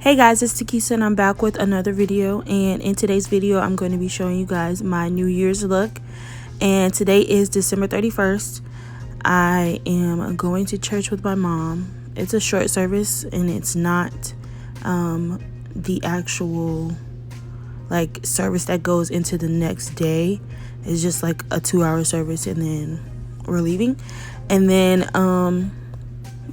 Hey guys, it's Takisa and I'm back with another video, and in today's video I'm going to be showing you guys my New Year's look. And today is December 31st. I am going to church with my mom. It's a short service and it's not the actual service that goes into the next day. It's just like a 2-hour service and then we're leaving. And then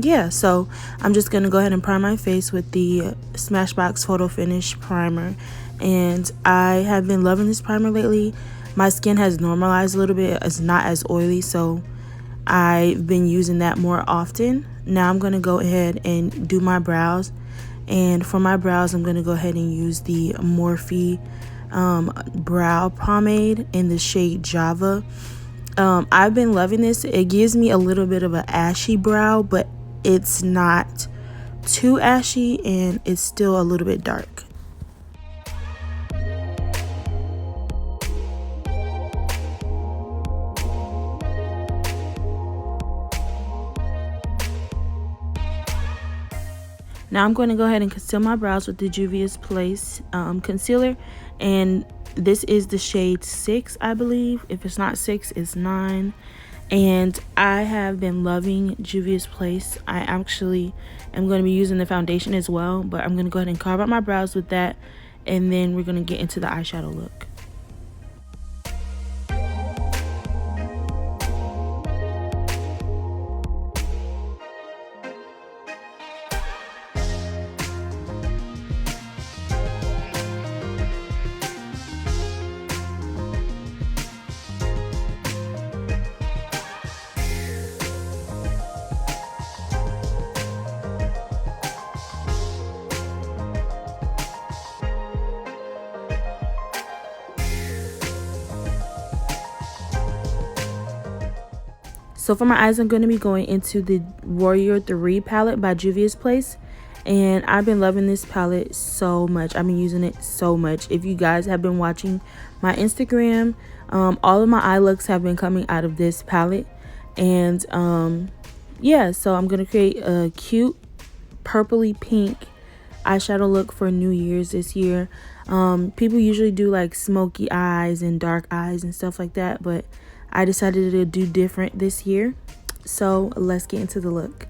yeah, so I'm just gonna go ahead and prime my face with the Smashbox Photo Finish primer, and I have been loving this primer lately. My skin has normalized a little bit. It's not as oily, so I've been using that more often. Now I'm gonna go ahead and do my brows, and for my brows I'm gonna go ahead and use the Morphe brow pomade in the shade Java. I've been loving this. It gives me a little bit of an ashy brow, but it's not too ashy and it's still a little bit dark. Now I'm going to go ahead and conceal my brows with the Juvia's Place concealer, and this is the shade 6, I believe. If it's not 6, it's 9. And I have been loving Juvia's Place. I actually am going to be using the foundation as well, but I'm going to go ahead and carve out my brows with that, and then we're going to get into the eyeshadow look. So for my eyes, I'm going to be going into the Warrior 3 palette by Juvia's Place. And I've been loving this palette so much. I've been using it so much. If you guys have been watching my Instagram, all of my eye looks have been coming out of this palette. And yeah, so I'm going to create a cute purpley pink eyeshadow look for New Year's this year. People usually do like smoky eyes and dark eyes and stuff like that, but I decided to do different this year. So let's get into the look.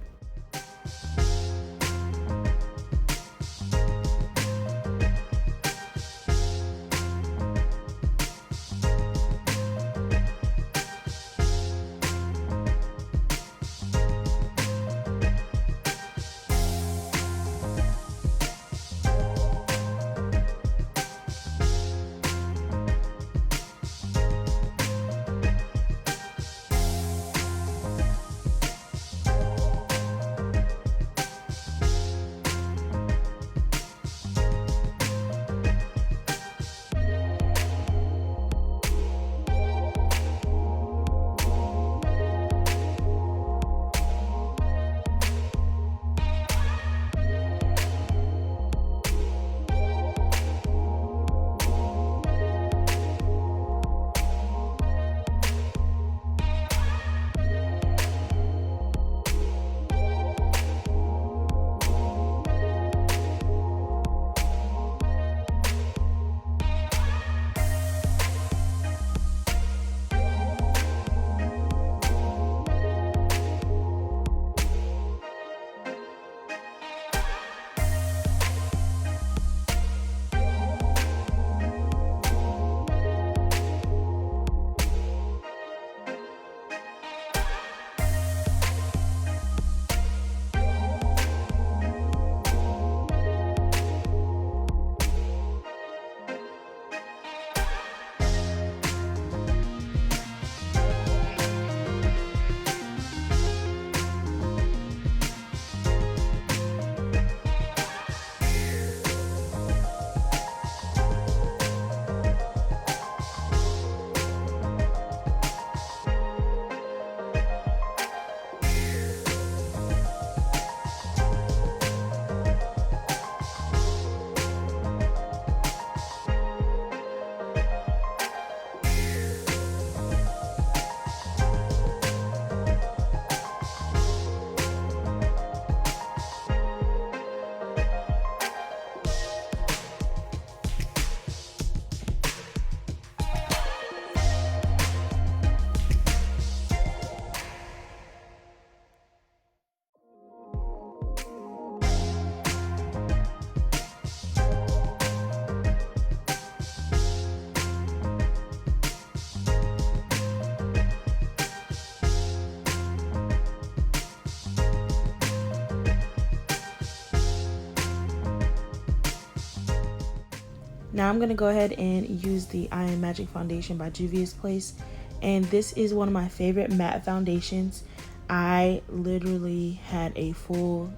Now I'm going to go ahead and use the I Am Magic foundation by Juvia's Place. And this is one of my favorite matte foundations. I literally had a full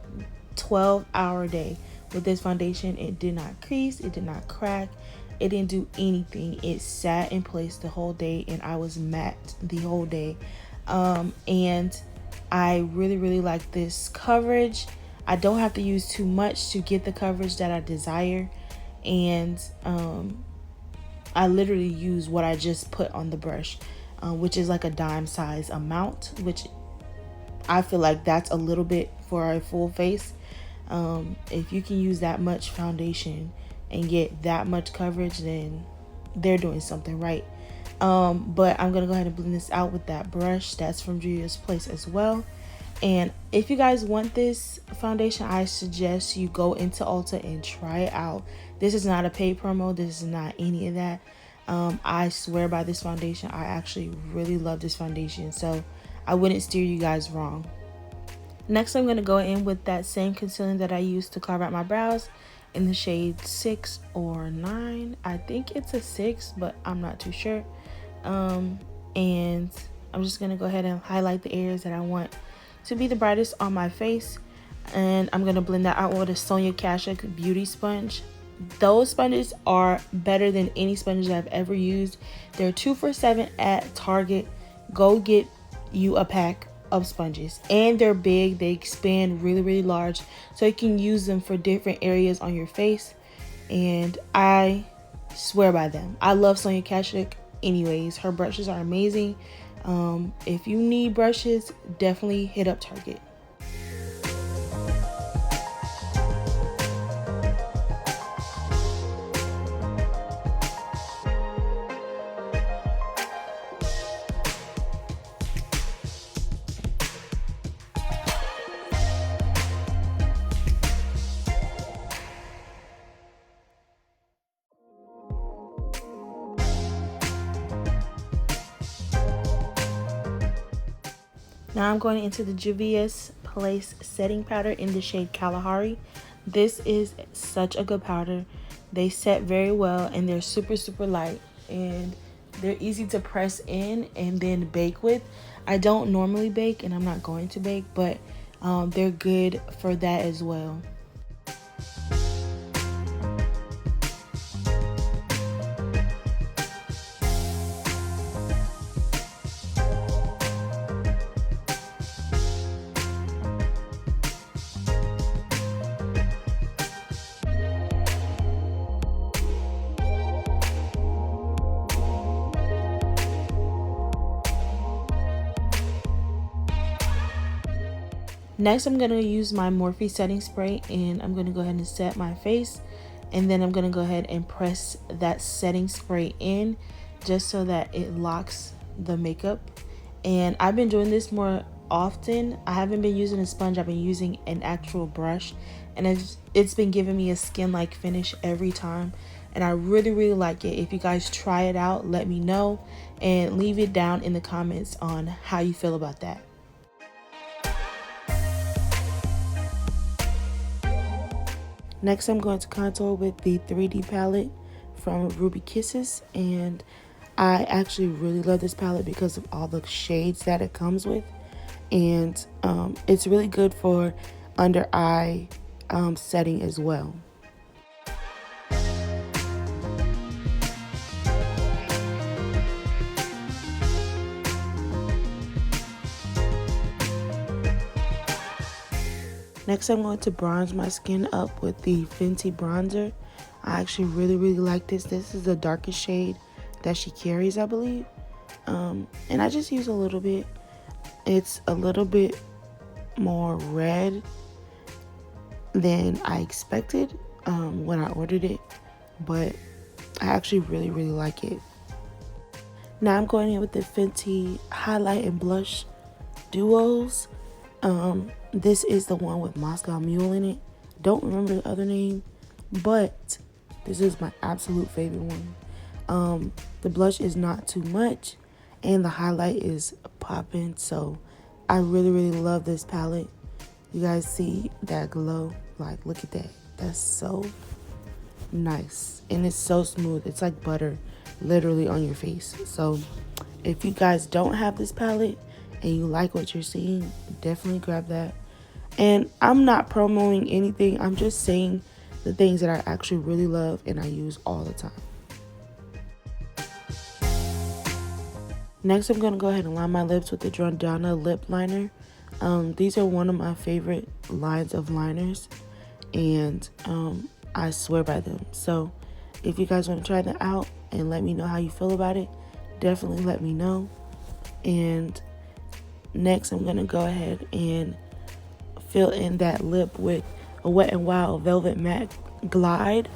12-hour day with this foundation. It did not crease, it did not crack, it didn't do anything. It sat in place the whole day and I was matte the whole day. And I really like this coverage. I don't have to use too much to get the coverage that I desire. And I literally use what I just put on the brush, which is like a dime size amount, which I feel like that's a little bit for a full face. If you can use that much foundation and get that much coverage, then they're doing something right. But I'm gonna go ahead and blend this out with that brush that's from Juvia's Place as well. And if you guys want this foundation, I suggest you go into Ulta and try it out. This is not a paid promo, this is not any of that. I swear by this foundation. I actually really love this foundation, so I wouldn't steer you guys wrong. Next, I'm going to go in with that same concealer that I used to carve out my brows in the shade 6 or 9. I think it's a 6, but I'm not too sure. And I'm just going to go ahead and highlight the areas that I want to be the brightest on my face. And I'm going to blend that out with a Sonia Kashuk beauty sponge. Those sponges are better than any sponges I've ever used. They're 2 for $7 at Target. Go get you a pack of sponges, and they're big. They expand really large, so you can use them for different areas on your face, and I swear by them. I love Sonia Kashuk anyways. Her brushes are amazing. If you need brushes, definitely hit up Target. Now I'm going into the Juvia's Place setting powder in the shade Kalahari. This is such a good powder. They set very well and they're super light, and they're easy to press in and then bake with. I don't normally bake and I'm not going to bake, but they're good for that as well. Next, I'm going to use my Morphe setting spray, and I'm going to go ahead and set my face, and then I'm going to go ahead and press that setting spray in just so that it locks the makeup. And I've been doing this more often. I haven't been using a sponge, I've been using an actual brush, and it's been giving me a skin-like finish every time, and I really like it. If you guys try it out, let me know and leave it down in the comments on how you feel about that. Next, I'm going to contour with the 3D palette from Ruby Kisses, and I actually really love this palette because of all the shades that it comes with, and it's really good for under eye setting as well. Next, I'm going to bronze my skin up with the Fenty bronzer. I actually really like this. This is the darkest shade that she carries, I believe. And I just use a little bit. It's a little bit more red than I expected when I ordered it, but I actually really like it. Now I'm going in with the Fenty highlight and blush duos. This is the one with Moscow Mule in it. Don't remember the other name, but this is my absolute favorite one. The blush is not too much and the highlight is popping, so I really love this palette. You guys see that glow? Like, look at that. That's so nice, and it's so smooth. It's like butter literally on your face. So if you guys don't have this palette and you like what you're seeing, definitely grab that. And I'm not promoting anything, I'm just saying the things that I actually really love and I use all the time. Next, I'm going to go ahead and line my lips with the Jordana lip liner. These are one of my favorite lines of liners, and I swear by them. So if you guys want to try them out and let me know how you feel about it, definitely let me know. And next, I'm going to go ahead and fill in that lip with a Wet n Wild Velvet Matte Glide.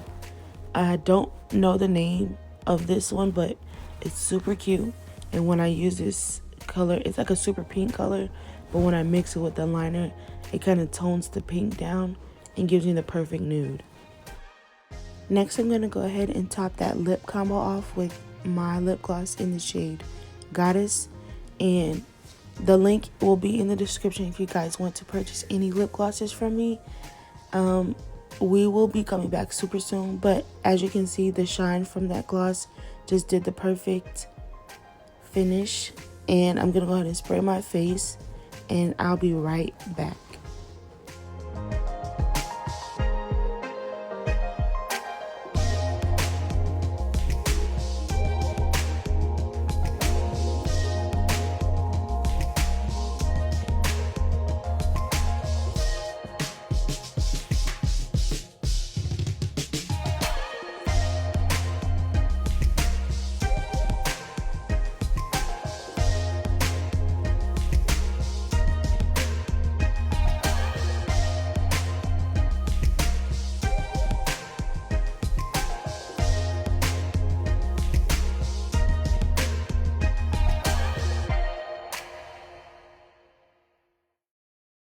I don't know the name of this one, but it's super cute. And when I use this color, it's like a super pink color, but when I mix it with the liner, it kind of tones the pink down and gives me the perfect nude. Next, I'm going to go ahead and top that lip combo off with my lip gloss in the shade Goddess. And the link will be in the description if you guys want to purchase any lip glosses from me. We will be coming back super soon, but as you can see, the shine from that gloss just did the perfect finish. And I'm gonna go ahead and spray my face, and I'll be right back.